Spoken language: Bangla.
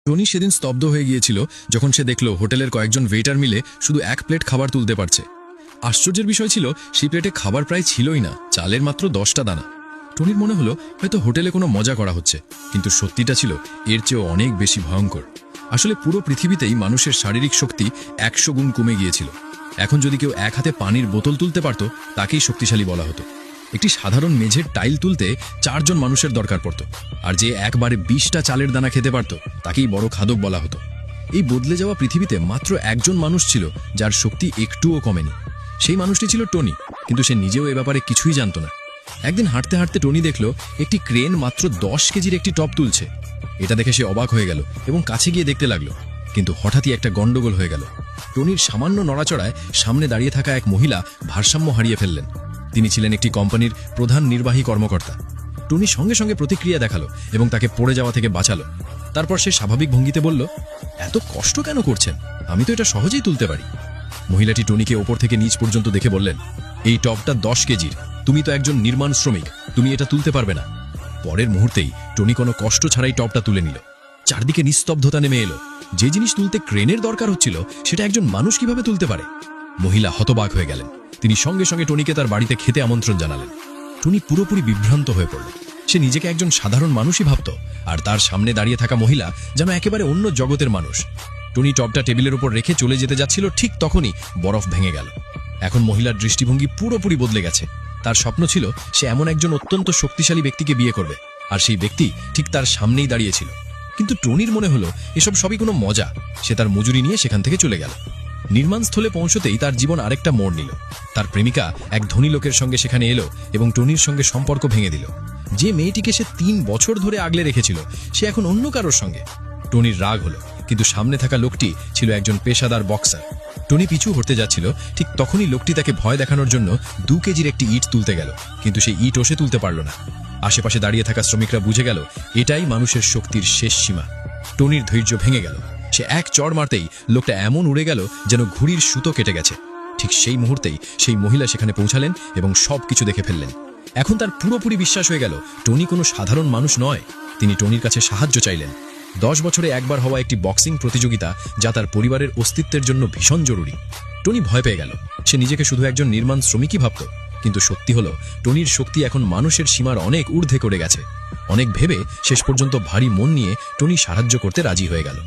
টনি সেদিন স্তব্ধ হয়ে গিয়েছিল যখন সে দেখল হোটেলের কয়েকজন ওয়েটার মিলে শুধু এক প্লেট খাবার তুলতে পারছে। আশ্চর্যের বিষয় ছিল সেই প্লেটে খাবার প্রায় ছিলই না, চালের মাত্র 10টা দানা। টনির মনে হলো হয়তো হোটেলে কোনো মজা করা হচ্ছে, কিন্তু সত্যিটা ছিল এর চেয়েও অনেক বেশি ভয়ঙ্কর। আসলে পুরো পৃথিবীতেই মানুষের শারীরিক শক্তি 100 গুণ কমে গিয়েছিল। এখন যদি কেউ এক হাতে পানির বোতল তুলতে পারত তাকেই শক্তিশালী বলা হতো। একটি সাধারণ মেঝের টাইল তুলতে 4 জন মানুষের দরকার পড়ত, আর যে একবারে 20টা চালের দানা খেতে পারত তাকেই বড় খাদক বলা হতো। এই বদলে যাওয়া পৃথিবীতে মাত্র একজন মানুষ ছিল যার শক্তি একটুও কমেনি। সেই মানুষটি ছিল টনি, কিন্তু সে নিজেও এ ব্যাপারে কিছুই জানত না। একদিন হাঁটতে হাঁটতে টনি দেখল একটি ক্রেন মাত্র 10 কেজির একটি টপ তুলছে। এটা দেখে সে অবাক হয়ে গেল এবং কাছে গিয়ে দেখতে লাগলো, কিন্তু হঠাৎই একটা গন্ডগোল হয়ে গেল। টনির সামান্য নড়াচড়ায় সামনে দাঁড়িয়ে থাকা এক মহিলা ভারসাম্য হারিয়ে ফেললেন। তিনি ছিলেন একটি কোম্পানির প্রধান নির্বাহী কর্মকর্তা। টনি সঙ্গে সঙ্গে প্রতিক্রিয়া দেখালো এবং তাকে পড়ে যাওয়া থেকে বাঁচালো। তারপর সে স্বাভাবিক ভঙ্গিতে বলল, এত কষ্ট কেন করছেন? আমি তো এটা সহজেই তুলতে পারি। মহিলাটি টনিকে ওপর থেকে নিচ পর্যন্ত দেখে বললেন, এই টপটা 10 কেজির, তুমি তো একজন নির্মাণ শ্রমিক, তুমি এটা তুলতে পারবে না। পরের মুহূর্তেই টনি কোনো কষ্ট ছাড়াই টপটা তুলে নিল। চারদিকে নিস্তব্ধতা নেমে এলো। যে জিনিস তুলতে ক্রেনের দরকার হচ্ছিল সেটা একজন মানুষ কিভাবে তুলতে পারে? মহিলা হতবাক হয়ে গেলেন। তিনি সঙ্গে সঙ্গে টনিকে তার বাড়িতে খেতে আমন্ত্রণ জানালেন। টনি পুরোপুরি বিভ্রান্ত হয়ে পড়ল। সে নিজেকে একজন সাধারণ মানুষই ভাবত, আর তার সামনে দাঁড়িয়ে থাকা মহিলা যেন একেবারে অন্য জগতের মানুষ। টনি টপটা টেবিলের উপর রেখে চলে যেতে যাচ্ছিল, ঠিক তখনই বরফ ভেঙে গেল। এখন মহিলার দৃষ্টিভঙ্গি পুরোপুরি বদলে গেছে। তার স্বপ্ন ছিল সে এমন একজন অত্যন্ত শক্তিশালী ব্যক্তিকে বিয়ে করবে, আর সেই ব্যক্তি ঠিক তার সামনেই দাঁড়িয়েছিল। কিন্তু টনির মনে হলো এসব সবই কোনো মজা। সে তার মজুরি নিয়ে সেখান থেকে চলে গেল। নির্মাণস্থলে পৌঁছতেই তার জীবন আরেকটা মোড় নিল। তার প্রেমিকা এক ধনী লোকের সঙ্গে সেখানে এলো এবং টনির সঙ্গে সম্পর্ক ভেঙে দিল। যে মেয়েটিকে সে 3 বছর ধরে আগলে রেখেছিল সে এখন অন্য কারোর সঙ্গে। টনির রাগ হলো, কিন্তু সামনে থাকা লোকটি ছিল একজন পেশাদার বক্সার। টনি পিছু হতে যাচ্ছিল, ঠিক তখনই লোকটি তাকে ভয় দেখানোর জন্য 2 কেজির একটি ইট তুলতে গেল, কিন্তু সেই ইট সে তুলতে পারল না। আশেপাশে দাঁড়িয়ে থাকা শ্রমিকরা বুঝে গেল এটাই মানুষের শক্তির শেষ সীমা। টনির ধৈর্য ভেঙে গেল। সে এক চড় মারতেই লোকটা এমন উড়ে গেল যেন ঘুড়ির সুতো কেটে গেছে। ঠিক সেই মুহূর্তেই সেই মহিলা সেখানে পৌঁছালেন এবং সবকিছু দেখে ফেললেন। এখন তার পুরোপুরি বিশ্বাস হয়ে গেল টনি কোনো সাধারণ মানুষ নয়। তিনি টনির কাছে সাহায্য চাইলেন। 10 বছরে একবার হওয়া একটি বক্সিং প্রতিযোগিতা, যা তার পরিবারের অস্তিত্বের জন্য ভীষণ জরুরি। টনি ভয় পেয়ে গেল। সে নিজেকে শুধু একজন নির্মাণ শ্রমিকই ভাবত, কিন্তু সত্যি হলো টনির শক্তি এখন মানুষের সীমার অনেক ঊর্ধ্বে করে গেছে। অনেক ভেবে শেষ পর্যন্ত ভারী মন নিয়ে টনি সাহায্য করতে রাজি হয়ে গেল।